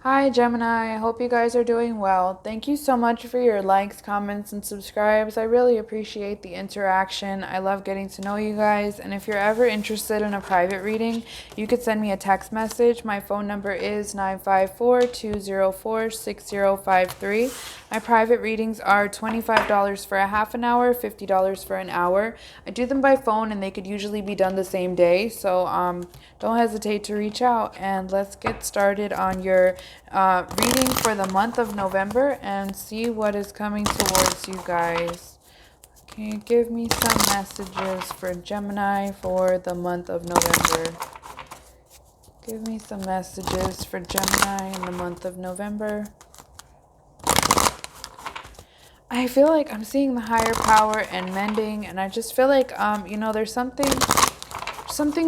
Hi, Gemini. I hope you guys are doing well. Thank you so much for your likes, comments, and subscribes. I really appreciate the interaction. I love getting to know you guys. And if you're ever interested in a private reading, you could send me a text message. My phone number is 954-204-6053. My private readings are $25 for a half an hour, $50 for an hour. I do them by phone and they could usually be done the same day. So don't hesitate to reach out, and let's get started on your reading for the month of November and see what is coming towards you guys. Can you give me some messages for Gemini for the month of November? Give me some messages for Gemini in the month of November. I feel like I'm seeing the higher power and mending, and I just feel like there's something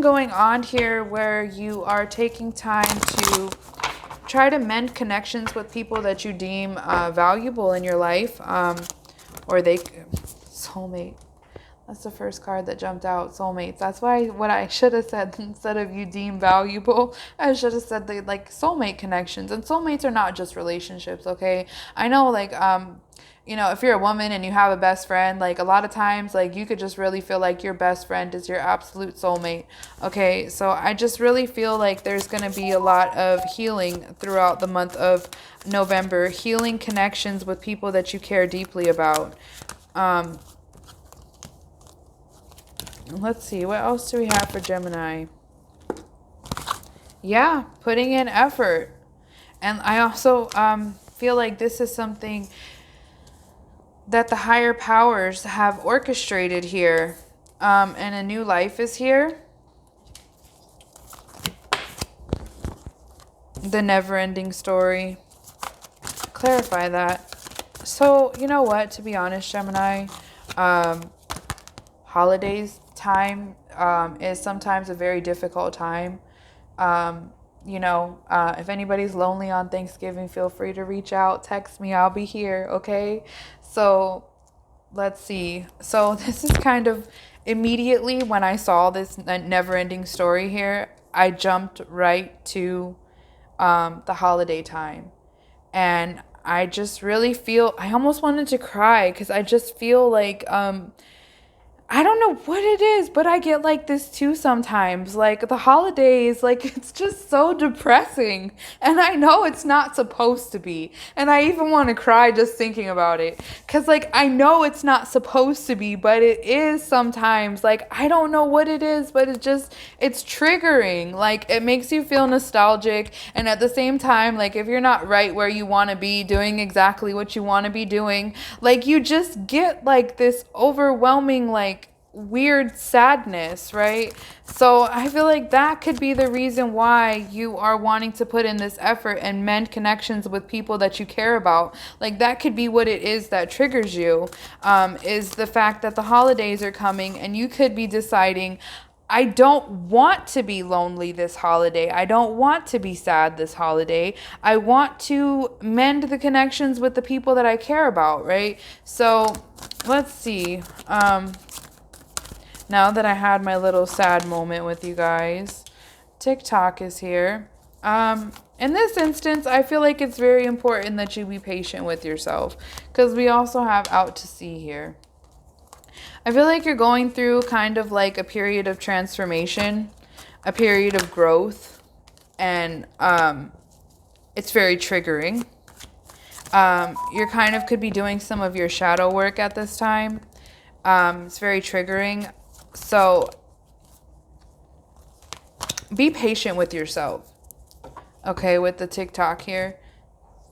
going on here where you are taking time to try to mend connections with people that you deem valuable in your life, or soulmate. That's the first card that jumped out, soulmates. That's what I should have said instead of you deem valuable. I should have said soulmate connections. And soulmates are not just relationships, okay? I know if you're a woman and you have a best friend, like a lot of times, like you could just really feel like your best friend is your absolute soulmate. Okay, so I just really feel like there's going to be a lot of healing throughout the month of November, healing connections with people that you care deeply about. Let's see, what else do we have for Gemini? Yeah, putting in effort. And I also feel like this is something that the higher powers have orchestrated here, and a new life is here. The never-ending story. Clarify that. So, you know what, to be honest, Gemini, holidays time is sometimes a very difficult time. If anybody's lonely on Thanksgiving, feel free to reach out, text me, I'll be here, okay? So let's see. So this is kind of immediately when I saw this never-ending story here, I jumped right to the holiday time. And I just really feel, I almost wanted to cry because I just feel like I don't know what it is, but I get like this too sometimes. Like the holidays, like it's just so depressing. And I know it's not supposed to be. And I even want to cry just thinking about it. Because like I know it's not supposed to be, but it is sometimes. Like I don't know what it is, but it's triggering. Like it makes you feel nostalgic. And at the same time, like if you're not right where you want to be, doing exactly what you want to be doing, like you just get like this overwhelming like weird sadness, right? So I feel like that could be the reason why you are wanting to put in this effort and mend connections with people that you care about. Like that could be what it is that triggers you, is the fact that the holidays are coming and you could be deciding, I don't want to be lonely this holiday. I don't want to be sad this holiday. I want to mend the connections with the people that I care about, right? So let's see. Now that I had my little sad moment with you guys, TikTok is here. In this instance, I feel like it's very important that you be patient with yourself because we also have out to sea here. I feel like you're going through kind of like a period of transformation, a period of growth, and it's very triggering. You kind of could be doing some of your shadow work at this time. It's very triggering. So be patient with yourself. Okay, with the TikTok here.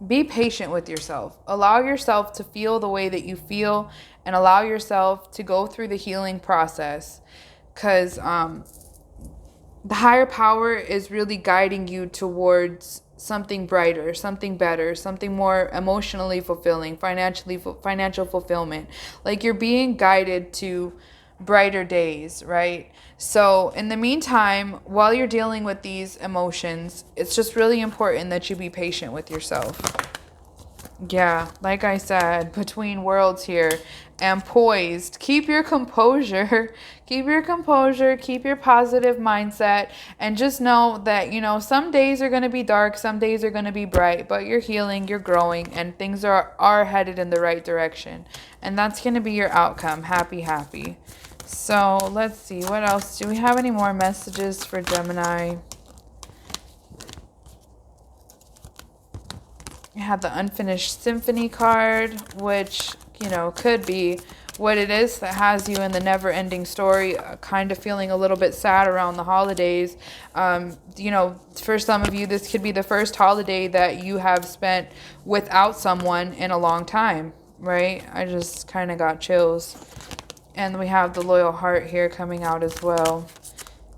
Be patient with yourself. Allow yourself to feel the way that you feel and allow yourself to go through the healing process. Because the higher power is really guiding you towards something brighter, something better, something more emotionally fulfilling, financial fulfillment. Like you're being guided to brighter days, right? So in the meantime, while you're dealing with these emotions, it's just really important that you be patient with yourself. Yeah, like I said, between worlds here and poised. Keep your composure. Keep your composure. Keep your positive mindset. And just know that, some days are going to be dark, some days are going to be bright, but you're healing, you're growing, and things are headed in the right direction. And that's going to be your outcome. Happy, happy. So let's see. What else? Do we have any more messages for Gemini? You have the Unfinished Symphony card, which, could be what it is that has you in the never-ending story, kind of feeling a little bit sad around the holidays. For some of you, this could be the first holiday that you have spent without someone in a long time, right? I just kind of got chills. And we have the Loyal Heart here coming out as well.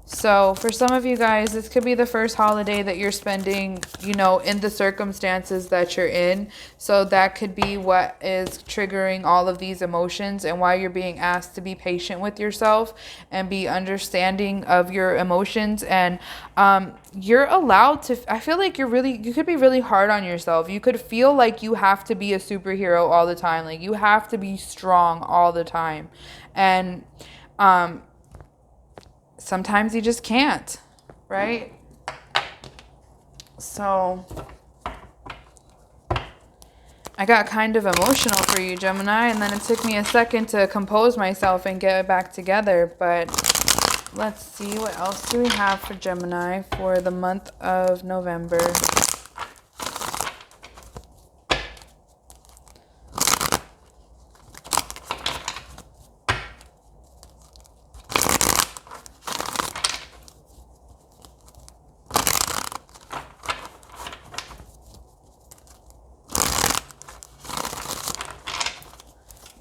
So for some of you guys, this could be the first holiday that you're spending, in the circumstances that you're in. So that could be what is triggering all of these emotions and why you're being asked to be patient with yourself and be understanding of your emotions. And you're allowed to, I feel like you could be really hard on yourself. You could feel like you have to be a superhero all the time. Like you have to be strong all the time. And, sometimes you just can't, right? So I got kind of emotional for you, Gemini, and then it took me a second to compose myself and get it back together. But let's see, what else do we have for Gemini for the month of November?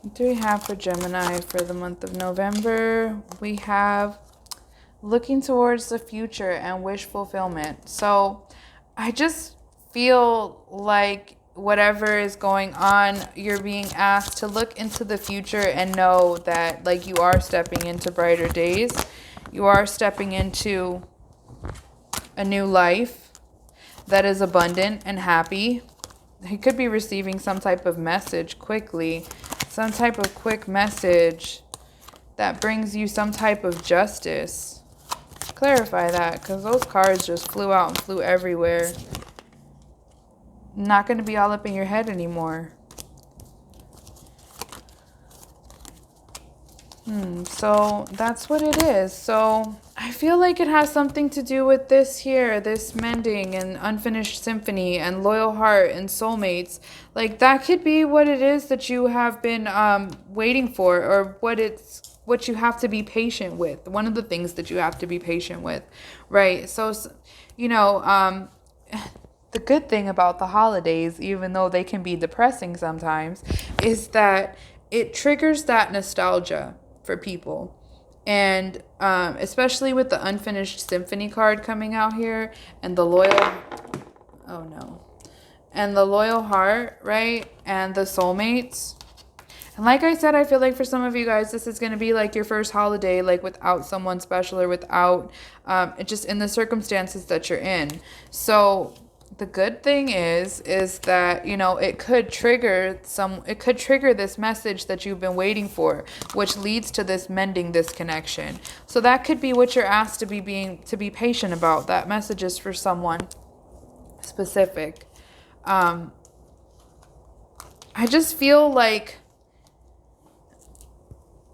What do we have for Gemini for the month of November? We have looking towards the future and wish fulfillment. So I just feel like whatever is going on, you're being asked to look into the future and know that like you are stepping into brighter days. You are stepping into a new life that is abundant and happy. You could be receiving some type of message quickly. Some type of quick message that brings you some type of justice. Clarify that, because those cards just flew out and flew everywhere. Not going to be all up in your head anymore. So that's what it is. So I feel like it has something to do with this here, this mending and Unfinished Symphony and Loyal Heart and soulmates. Like that could be what it is that you have been waiting for, or what you have to be patient with. One of the things that you have to be patient with, right? So, the good thing about the holidays, even though they can be depressing sometimes, is that it triggers that nostalgia for people. And especially with the Unfinished Symphony card coming out here and the Loyal Heart, right? And the soulmates. And like I said, I feel like for some of you guys, this is going to be like your first holiday, like without someone special or without just in the circumstances that you're in. So the good thing is that, it could trigger this message that you've been waiting for, which leads to this mending this connection. So that could be what you're asked to be patient about. That message is for someone specific. I just feel like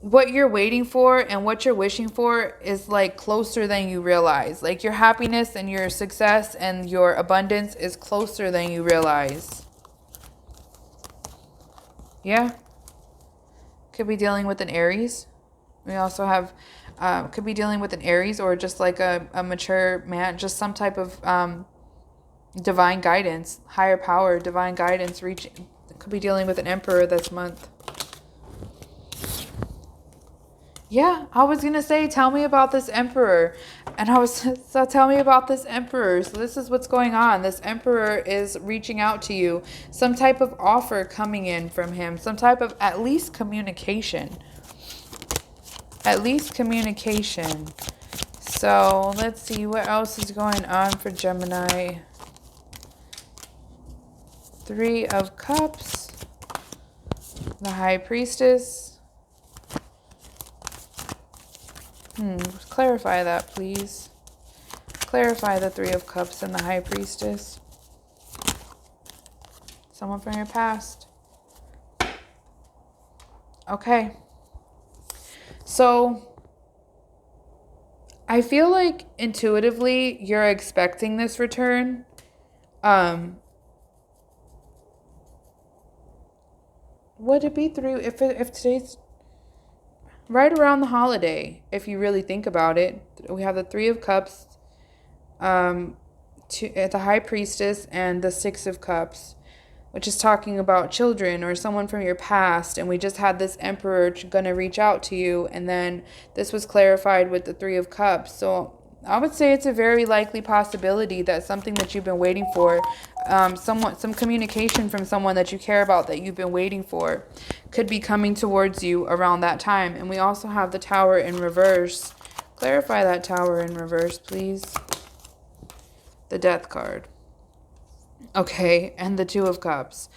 what you're waiting for and what you're wishing for is like closer than you realize. Like your happiness and your success and your abundance is closer than you realize. Yeah. Could be dealing with an Aries. We also have, could be dealing with an Aries or just like a mature man, just some type of divine guidance, higher power, divine guidance. Could be dealing with an Emperor this month. Yeah, I was going to say, tell me about this Emperor. And so tell me about this Emperor. So this is what's going on. This Emperor is reaching out to you. Some type of offer coming in from him. Some type of at least communication. At least communication. So let's see what else is going on for Gemini Three of Cups, the High Priestess. Clarify that, please. Clarify the Three of Cups and the High Priestess. Someone from your past. Okay. So I feel like intuitively you're expecting this return. Would it be through if today's right around the holiday? If you really think about it, we have the Three of Cups, the High Priestess, and the Six of Cups, which is talking about children or someone from your past. And we just had this Emperor gonna reach out to you, and then this was clarified with the Three of Cups. So I would say it's a very likely possibility that something that you've been waiting for, some communication from someone that you care about that you've been waiting for, could be coming towards you around that time. And we also have the Tower in reverse. Clarify that Tower in reverse, please. The Death card. Okay, and the Two of Cups.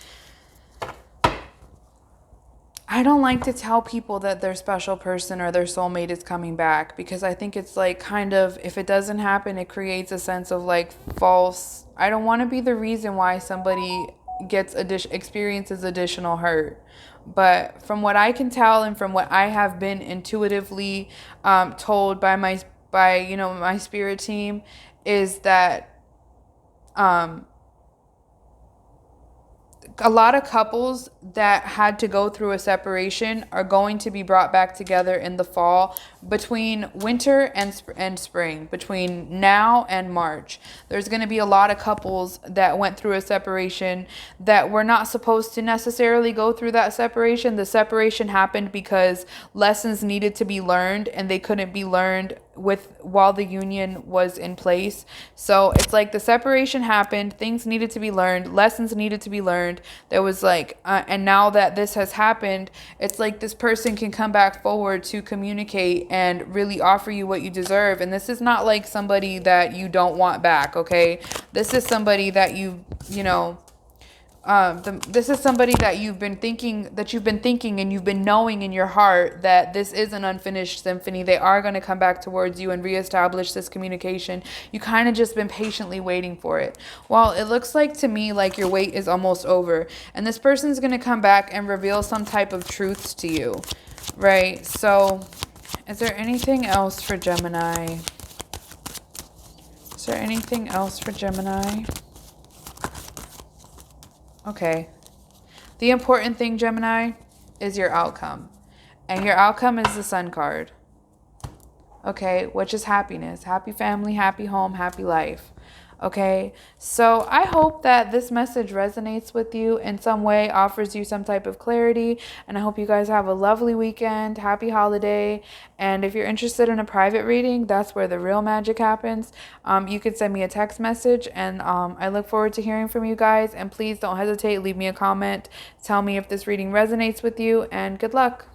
I don't like to tell people that their special person or their soulmate is coming back, because I think it's like kind of, if it doesn't happen, it creates a sense of like false. I don't want to be the reason why somebody experiences additional hurt. But from what I can tell and from what I have been intuitively told by my spirit team, is that a lot of couples that had to go through a separation are going to be brought back together in the fall, between winter and spring, between now and March. There's going to be a lot of couples that went through a separation that were not supposed to necessarily go through that separation. The separation happened because lessons needed to be learned, and they couldn't be learned while the union was in place. So it's like the separation happened, things needed to be learned, lessons needed to be learned. There was like and now that this has happened, it's like this person can come back forward to communicate and really offer you what you deserve. And this is not like somebody that you don't want back, okay? This is somebody that this is somebody that you've been thinking and you've been knowing in your heart that this is an unfinished symphony. They are going to come back towards you and reestablish this communication. You kind of just been patiently waiting for it. Well, it looks like to me like your wait is almost over, and this person's going to come back and reveal some type of truths to you, right? So is there anything else for Gemini? Is there anything else for Gemini? Okay. The important thing, Gemini, is your outcome. And your outcome is the Sun card. Okay, which is happiness. Happy family, happy home, happy life. Okay, so I hope that this message resonates with you in some way, offers you some type of clarity, and I hope you guys have a lovely weekend, happy holiday. And if you're interested in a private reading, that's where the real magic happens. You could send me a text message, and I look forward to hearing from you guys. And please don't hesitate, leave me a comment, tell me if this reading resonates with you, and good luck.